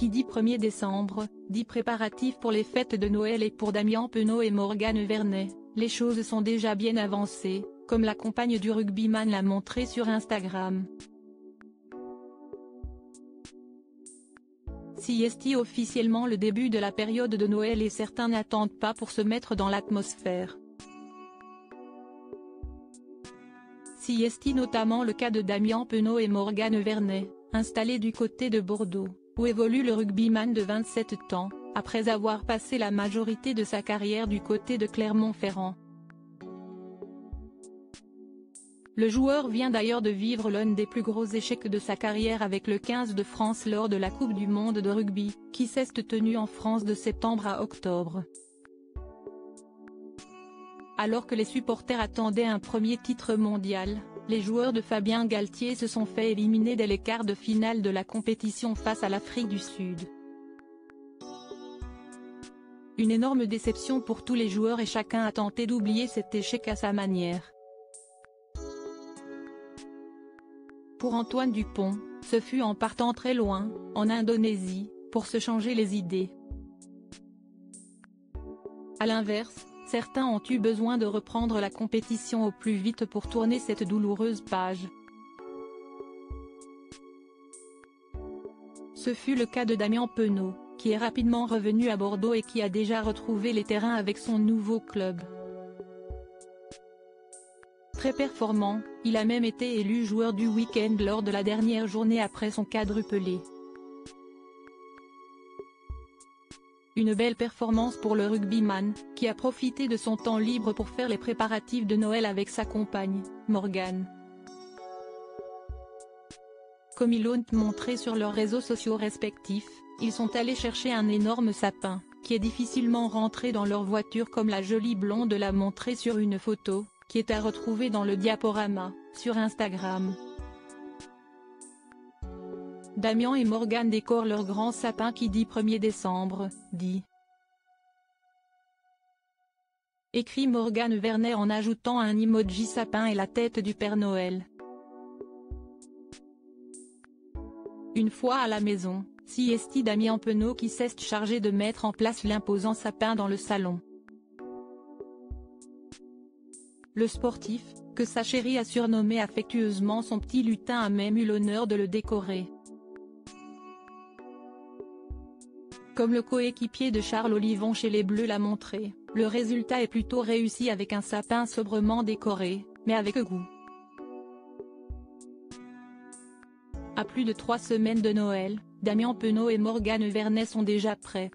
Qui dit 1er décembre, dit préparatifs pour les fêtes de Noël, et pour Damien Penaud et Morgane Vernet, les choses sont déjà bien avancées, comme la compagne du rugbyman l'a montré sur Instagram. Si est officiellement le début de la période de Noël et certains n'attendent pas pour se mettre dans l'atmosphère. Si est notamment le cas de Damien Penaud et Morgane Vernet, installés du côté de Bordeaux, où évolue le rugbyman de 27 ans, après avoir passé la majorité de sa carrière du côté de Clermont-Ferrand. Le joueur vient d'ailleurs de vivre l'un des plus gros échecs de sa carrière avec le 15 de France lors de la Coupe du monde de rugby, qui s'est tenue en France de septembre à octobre. Alors que les supporters attendaient un premier titre mondial, les joueurs de Fabien Galthié se sont fait éliminer dès les quarts de finale de la compétition face à l'Afrique du Sud. Une énorme déception pour tous les joueurs et chacun a tenté d'oublier cet échec à sa manière. Pour Antoine Dupont, ce fut en partant très loin, en Indonésie, pour se changer les idées. À l'inverse, certains ont eu besoin de reprendre la compétition au plus vite pour tourner cette douloureuse page. Ce fut le cas de Damien Penaud, qui est rapidement revenu à Bordeaux et qui a déjà retrouvé les terrains avec son nouveau club. Très performant, il a même été élu joueur du week-end lors de la dernière journée après son quadruplé. Une belle performance pour le rugbyman, qui a profité de son temps libre pour faire les préparatifs de Noël avec sa compagne, Morgane. Comme ils l'ont montré sur leurs réseaux sociaux respectifs, ils sont allés chercher un énorme sapin, qui est difficilement rentré dans leur voiture comme la jolie blonde l'a montré sur une photo, qui est à retrouver dans le diaporama, sur Instagram. Damien et Morgane décorent leur grand sapin qui dit 1er décembre, dit. Écrit Morgane Vernet en ajoutant un emoji sapin et la tête du Père Noël. Une fois à la maison, si est Damien Penaud qui s'est chargé de mettre en place l'imposant sapin dans le salon. Le sportif, que sa chérie a surnommé affectueusement son petit lutin, a même eu l'honneur de le décorer. Comme le coéquipier de Charles Olivon chez les Bleus l'a montré, le résultat est plutôt réussi avec un sapin sobrement décoré, mais avec goût. À plus de 3 semaines de Noël, Damien Penaud et Morgane Vernet sont déjà prêts.